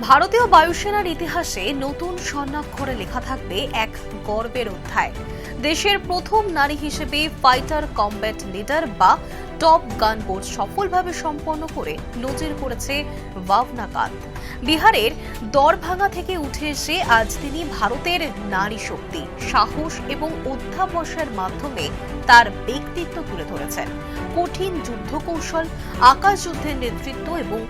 ভারতীয় বায়ুসেনার ইতিহাসে নতুন স্বর্ণাক্ষরে লেখা থাকবে এক গর্বের অধ্যায়। দেশের প্রথম নারী হিসেবে ফাইটার কমব্যাট লিডার বা টপ গান কোর্স সফলভাবে সম্পন্ন করে নজির করেছে ভাবনা কান্ত। বিহারের দরভাঙ্গা থেকে উঠে এসে আজ তিনি ভারতের নারী শক্তি, সাহস এবং অধ্যাবসায়ের মাধ্যমে তার ব্যক্তিত্ব তুলে ধরেছেন। কঠিন যুদ্ধ কৌশল, আকাশ যুদ্ধের নেতৃত্ব এবং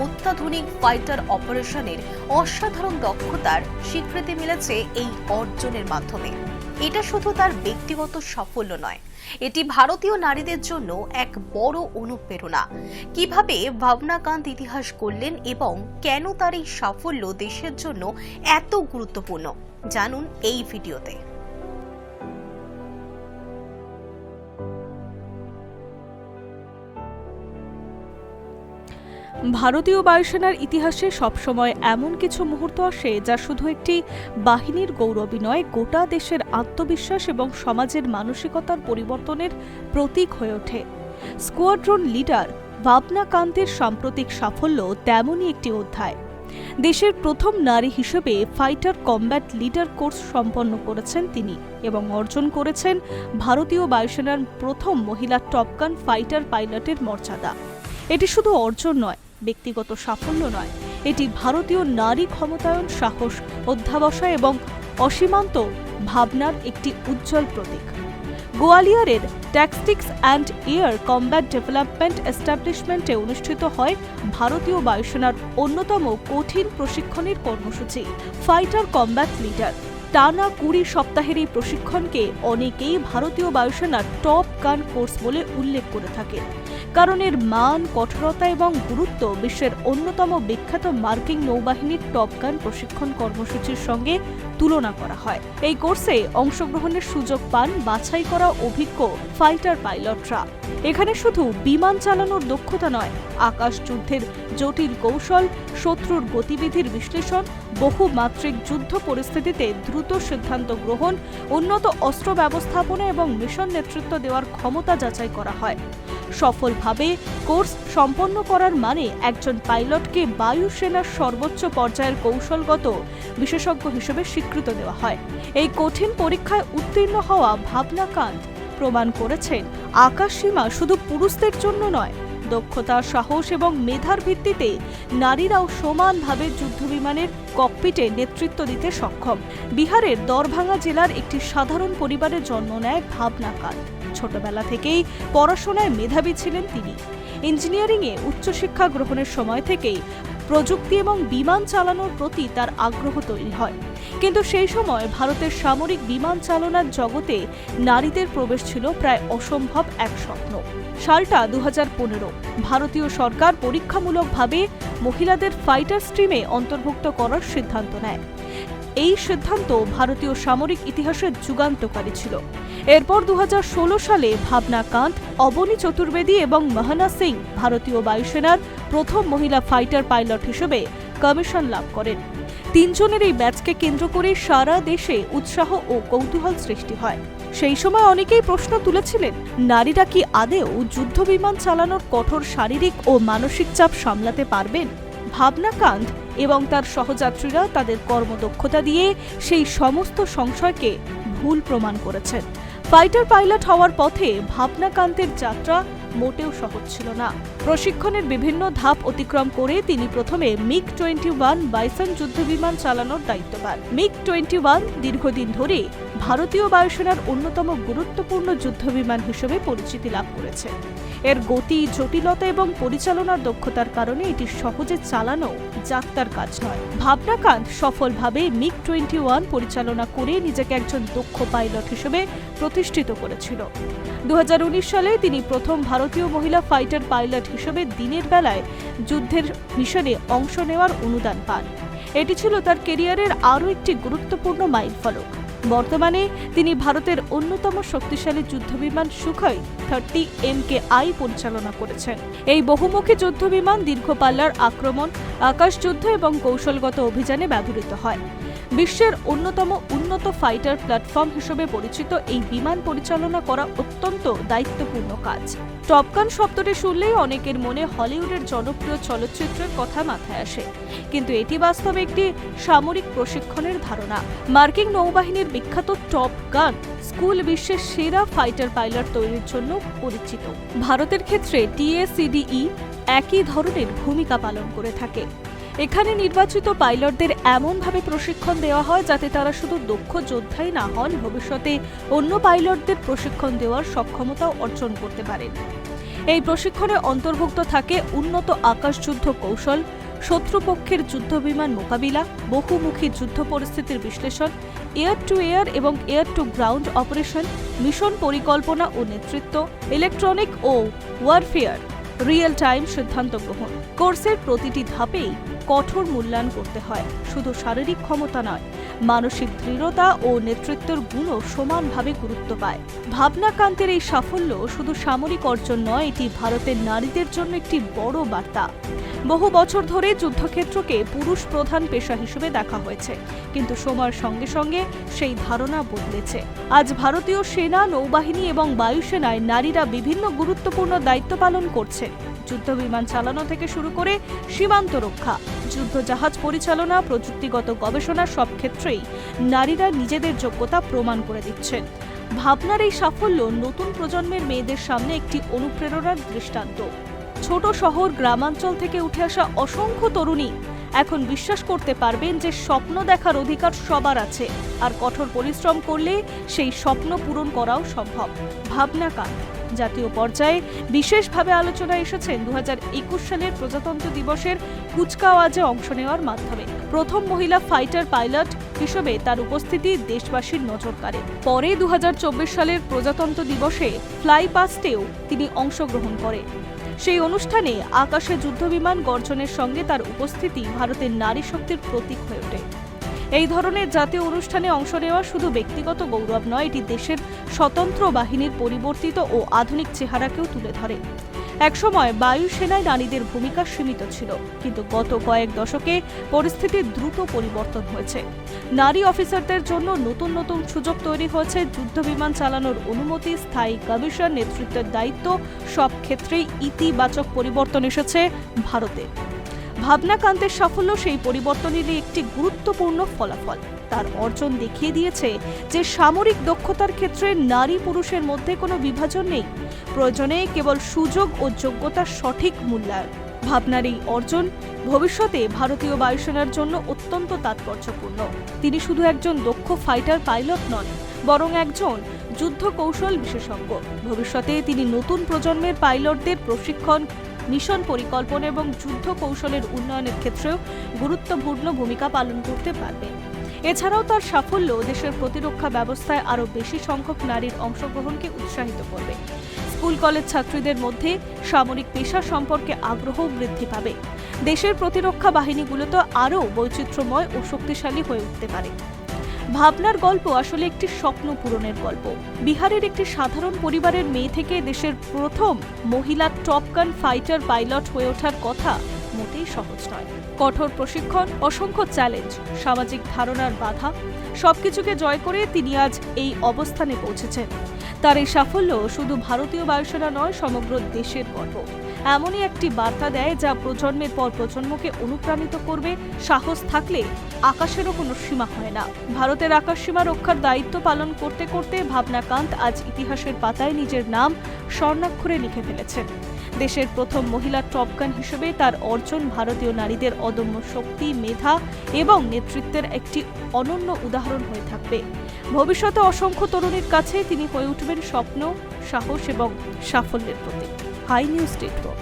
অত্যাধুনিক ফাইটার অপারেশনের অসাধারণ দক্ষতার স্বীকৃতি মিলেছে এই অর্জনের মাধ্যমে। এটা শুধু তার ব্যক্তিগত সাফল্য নয়, এটি ভারতীয় নারীদের জন্য এক বড় অনুপ্রেরণা। কিভাবে ভাবনা কান্ত ইতিহাস করলেন এবং কেন তার এই সাফল্য দেশের জন্য এত গুরুত্বপূর্ণ, জানুন এই ভিডিওতে। ভারতীয় বায়ুসেনার ইতিহাসে সবসময় এমন কিছু মুহূর্ত আসে যা শুধু একটি বাহিনীর গৌরবই নয়, গোটা দেশের আত্মবিশ্বাস এবং সমাজের মানসিকতার পরিবর্তনের প্রতীক হয়ে ওঠে। স্কোয়াড্রন লিডার ভাবনা কান্তের সাম্প্রতিক সাফল্য তেমনই একটি অধ্যায়। দেশের প্রথম নারী হিসেবে ফাইটার কমব্যাট লিডার কোর্স সম্পন্ন করেছেন তিনি এবং অর্জন করেছেন ভারতীয় বায়ুসেনার প্রথম মহিলা টপগান ফাইটার পাইলটের মর্যাদা। এটি শুধু অর্জন নয়, ব্যক্তিগত সাফল্য নয়, এটি ভারতীয় নারী ক্ষমতায়ন, সাহস, অধ্যাবসায় এবং অসীমান্ত ভাবনার একটি উজ্জ্বল প্রতীক। গোয়ালিয়রের tactics and air combat development এস্টাবলিশমেন্টে অনুষ্ঠিত হয় ভারতীয় বায়ুসেনার অন্যতম কঠিন প্রশিক্ষণের কর্মসূচি ফাইটার কমব্যাট লিডার। টানা 20 সপ্তাহের এই প্রশিক্ষণকে অনেকেই ভারতীয় বায়ুসেনার টপ গান কোর্স বলে উল্লেখ করে থাকে, কারণ এর মান, কঠোরতা এবং গুরুত্ব বিশ্বের অন্যতম বিখ্যাত মার্কিন নৌবাহিনীর টপ গান প্রশিক্ষণ কর্মসূচির সঙ্গে তুলনা করা হয়। এই কোর্সে অংশগ্রহণের সুযোগ পান বাছাই করা অভিজ্ঞ ফাইটার পাইলটরা। এখানে শুধু বিমান চালানোর দক্ষতা নয়, আকাশ যুদ্ধের জটিল কৌশল, শত্রুর গতিবিধির বিশ্লেষণ, বহুমাত্রিক যুদ্ধ পরিস্থিতিতে দ্রুত সিদ্ধান্ত গ্রহণ, উন্নত অস্ত্র ব্যবস্থাপনা এবং মিশন নেতৃত্ব দেওয়ার ক্ষমতা যাচাই করা হয়। সফলভাবে কোর্স সম্পন্ন করার মানে একজন পাইলটকে বায়ুসেনার সর্বোচ্চ পর্যায়ের কৌশলগত বিশেষজ্ঞ হিসেবে স্বীকৃত দেওয়া হয়। এই কঠিন পরীক্ষায় উত্তীর্ণ হওয়া ভাবনা কান্ত প্রমাণ করেছেন আকাশ সীমা শুধু পুরুষদের জন্য নয়, দক্ষতা, সাহস এবং মেধার ভিত্তিতে নারীরাও সমানভাবে যুদ্ধবিমানের ককপিটে নেতৃত্ব দিতে সক্ষম। বিহারের দরভাঙ্গা জেলার একটি সাধারণ পরিবারে জন্ম নেয় ভাবনা কান্ত। ছোটবেলা থেকেই পড়াশোনায় মেধাবী ছিলেন তিনি। ইঞ্জিনিয়ারিংয়ে উচ্চশিক্ষা গ্রহণের সময় থেকেই প্রযুক্তি এবং বিমান চালানোর প্রতি তার আগ্রহ তৈরি হয়। কিন্তু সেই সময় ভারতের সামরিক বিমান চালনার জগতে নারীদের প্রবেশ ছিল প্রায় অসম্ভব এক স্বপ্ন। সালটা 2015। ভারতীয় সরকার পরীক্ষামূলকভাবে মহিলাদের ফাইটার স্ট্রিমে অন্তর্ভুক্ত করার সিদ্ধান্ত নেয়। এই সিদ্ধান্ত ভারতীয় সামরিক ইতিহাসের যুগান্তকারী ছিল। এরপর 2016 সালে ভাবনা কান্ত, অবনী চতুর্বেদী এবং মহানা সিং ভারতীয় বায়ুসেনার প্রথম মহিলা ফাইটার পাইলট হিসেবে কমিশন লাভ করেন। তিনজনের এই ব্যাচকে কেন্দ্র করে সারা দেশে উৎসাহ ও কৌতূহল সৃষ্টি হয়। সেই সময় অনেকেই প্রশ্ন তুলেছিলেন, নারীরা কি আদেও যুদ্ধবিমান চালানোর কঠোর শারীরিক ও মানসিক চাপ সামলাতে পারবেন? ভাবনা কান্ত এবং তার সহযাত্রীরা তাদের কর্মদক্ষতা দিয়ে সেই সমস্ত সংশয়কে ভুল প্রমাণ করেছেন। ফাইটার পাইলট হওয়ার পথে ভাবনা কান্তের যাত্রা মোটেও সহজ ছিল না। প্রশিক্ষণের বিভিন্ন ধাপ অতিক্রম করে তিনি প্রথমে মিগ-21 বাইসন যুদ্ধবিমান চালানোর দায়িত্ব পান। মিগ-21 দীর্ঘদিন ধরে ভারতীয় বায়ুসেনার অন্যতম গুরুত্বপূর্ণ যুদ্ধবিমান হিসেবে পরিচিতি লাভ করেছে। এর গতি, জটিলতা এবং পরিচালনার দক্ষতার কারণে এটি সহজে চালানো যাত্রার কাজ নয়। ভাবনা কান্ত সফলভাবে মিগ-21 পরিচালনা করে নিজেকে একজন দক্ষ পাইলট হিসেবে প্রতিষ্ঠিত করেছিল। 2019 সালে তিনি প্রথম ভারতীয় মহিলা ফাইটার পাইলট হিসেবে দিনের বেলায় যুদ্ধের মিশনে অংশ নেওয়ার অনুদান পান। এটি ছিল তার ক্যারিয়ারের আরও একটি গুরুত্বপূর্ণ মাইলফলক। বর্তমানে তিনি ভারতের অন্যতম শক্তিশালী যুদ্ধবিমান সুখোই 30 MKI পরিচালনা করেছেন। এই বহুমুখী যুদ্ধবিমান দীর্ঘ পাল্লার আক্রমণ, আকাশ যুদ্ধ এবং কৌশলগত অভিযানে ব্যবহৃত হয়। বিশ্বের অন্যতম উন্নত ফাইটার প্ল্যাটফর্ম হিসেবে পরিচিত এই বিমান পরিচালনা করা অত্যন্ত দায়িত্বপূর্ণ কাজ। টপ গান শব্দটি শুনলেই অনেকের মনে হলিউডের জনপ্রিয় চলচ্চিত্রের কথা মাথায় আসে, কিন্তু এটি বাস্তবে একটি সামরিক প্রশিক্ষণের ধারণা। মার্কিন নৌবাহিনীর বিখ্যাত টপ গান স্কুল বিশ্বের সেরা ফাইটার পাইলট তৈরির জন্য পরিচিত। ভারতের ক্ষেত্রে TACDE একই ধরনের ভূমিকা পালন করে থাকে। এখানে নির্বাচিত পাইলটদের এমনভাবে প্রশিক্ষণ দেওয়া হয় যাতে তারা শুধু দক্ষ যোদ্ধাই না হন, ভবিষ্যতে অন্য পাইলটদের প্রশিক্ষণ দেওয়ার সক্ষমতাও অর্জন করতে পারেন। এই প্রশিক্ষণে অন্তর্ভুক্ত থাকে উন্নত আকাশযুদ্ধ কৌশল, শত্রুপক্ষের যুদ্ধবিমান মোকাবিলা, বহুমুখী যুদ্ধ পরিস্থিতির বিশ্লেষণ, এয়ার টু এয়ার এবং air to ground operation, mission পরিকল্পনা ও নেতৃত্ব, ইলেকট্রনিক ও ওয়ারফেয়ার, রিয়েল টাইম সিদ্ধান্ত গ্রহণ। কোর্সের প্রতিটি ধাপেই কঠোর মূল্যায়ন করতে হয়। শুধু শারীরিক ক্ষমতা নয়, মানসিক দৃঢ়তা ও নেতৃত্বের গুণও সমানভাবে গুরুত্ব পায়। ভাবনা কান্তের এই সাফল্য শুধু সামরিক অর্জন নয়, এটি ভারতের নারীদের জন্য একটি বড় বার্তা। বহু বছর ধরে যুদ্ধক্ষেত্রকে পুরুষ প্রধান পেশা হিসেবে দেখা হয়েছে, কিন্তু সময়ের সঙ্গে সঙ্গে সেই ধারণা বদলেছে। আজ ভারতীয় সেনা, নৌবাহিনী এবং বায়ুসেনায় নারীরা বিভিন্ন গুরুত্বপূর্ণ দায়িত্ব পালন করছে। যুদ্ধবিমান চালানো থেকে শুরু করে সীমান্ত রক্ষা, যুদ্ধজাহাজ পরিচালনা, প্রযুক্তিগত গবেষণা সব ক্ষেত্রেই নারীরা নিজেদের যোগ্যতা প্রমাণ করে দিচ্ছেন। ভাবনার এই সাফল্য নতুন প্রজন্মের মেয়েদের সামনে একটি অনুপ্রেরণার দৃষ্টান্ত। ছোট শহর, গ্রামাঞ্চল থেকে উঠে আসা অসংখ্য তরুণী এখন বিশ্বাস করতে পারবেন যে স্বপ্ন দেখার অধিকার সবার আছে, আর কঠোর পরিশ্রম করলে সেই স্বপ্ন পূরণ করাও সম্ভব। ভাবনা কান্ত জাতীয় পর্যায়ে বিশেষভাবে আলোচনায় এসেছেন 2021 সালের প্রজাতন্ত্র দিবসের কুচকাওয়াজে অংশ নেওয়ার মাধ্যমে। প্রথম মহিলা ফাইটার পাইলট হিসেবে তার উপস্থিতি দেশবাসীর নজর কাড়ে। পরে 2024 সালের প্রজাতন্ত্র দিবসে ফ্লাই পাস্টেও তিনি অংশগ্রহণ করেন। সেই অনুষ্ঠানে আকাশে যুদ্ধবিমান গর্জনের সঙ্গে তার উপস্থিতি ভারতের নারী শক্তির প্রতীক হয়ে ওঠে। এই ধরনের জাতীয় অনুষ্ঠানে অংশ নেওয়া শুধু ব্যক্তিগত গৌরব নয়, এটি দেশের স্বতন্ত্র বাহিনীর পরিবর্তিত ও আধুনিক চেহারাকেও তুলে ধরে। একসময় বায়ুসেনায় নারীদের ভূমিকা সীমিত ছিল, কিন্তু গত কয়েক দশকে পরিস্থিতির দ্রুত পরিবর্তন হয়েছে। নারী অফিসারদের জন্য নতুন নতুন সুযোগ তৈরি হয়েছে, যুদ্ধবিমান চালানোর অনুমতি, স্থায়ী কমিশন, নেতৃত্বের দায়িত্ব, সব ক্ষেত্রেই ইতিবাচক পরিবর্তন এসেছে ভারতে। ভাবনা কান্তের সাফল্য সেই পরিবর্তনেরই একটি গুরুত্বপূর্ণ ফলাফল। তার অর্জন দেখিয়ে দিয়েছে যে সামরিক দক্ষতার ক্ষেত্রে নারী পুরুষের মধ্যে কোনো বিভাজন নেই, প্রয়োজনে কেবল সুযোগ ও যোগ্যতার সঠিক মূল্যায়ন। ভাবনার এই অর্জন ভবিষ্যতে ভারতীয় বায়ুসেনার জন্য অত্যন্ত তাৎপর্যপূর্ণ। তিনি শুধু একজন দক্ষ ফাইটার পাইলট নন, বরং একজন যুদ্ধ কৌশল বিশেষজ্ঞ। ভবিষ্যতে তিনি নতুন প্রজন্মের পাইলটদের প্রশিক্ষণ, মিশন পরিকল্পনা এবং যুদ্ধ কৌশলের উন্নয়নের ক্ষেত্রেও গুরুত্বপূর্ণ ভূমিকা পালন করতে পারবেন। এছাড়াও তার সাফল্য দেশের প্রতিরক্ষা ব্যবস্থায় আরও বেশি সংখ্যক নারীর অংশগ্রহণকে উৎসাহিত করবে। স্কুল কলেজ ছাত্রীদের মধ্যে সামরিক পেশা সম্পর্কে আগ্রহ বৃদ্ধি পাবে। দেশের প্রতিরক্ষা বাহিনীগুলোতে আরও বৈচিত্র্যময় ও শক্তিশালী হয়ে উঠতে পারে। ভাবনার গল্প আসলে একটি স্বপ্ন পূরণের গল্প। বিহারের একটি সাধারণ পরিবারের মেয়ে থেকে দেশের প্রথম মহিলা টপ গান ফাইটার পাইলট হয়ে ওঠার কথা মোটেই সহজ নয়। কঠোর প্রশিক্ষণ, অসংখ্য চ্যালেঞ্জ, সামাজিক ধারণার বাধা সবকিছুকে জয় করে তিনি আজ এই অবস্থানে পৌঁছেছেন। তার এই সাফল্য শুধু ভারতীয় বায়ুসেনা নয়, সমগ্র দেশের গর্ব। এমনই একটি বার্তা দেয় যা প্রজন্মের পর প্রজন্মকে অনুপ্রাণিত করবে। সাহস থাকলে আকাশেরও কোনো সীমা হয় না। ভারতের আকাশ সীমা রক্ষার দায়িত্ব পালন করতে করতে ভাবনা কান্ত আজ ইতিহাসের পাতায় নিজের নাম স্বর্ণাক্ষরে লিখে ফেলেছেন। দেশের প্রথম মহিলা টপ গান হিসেবে তার অর্জন ভারতীয় নারীদের অদম্য শক্তি, মেধা এবং নেতৃত্বের একটি অনন্য উদাহরণ হয়ে থাকবে। ভবিষ্যতে অসংখ্য তরুণীর কাছে তিনি হয়ে উঠবেন স্বপ্ন, সাহস এবং সাফল্যের প্রতীক। High news network.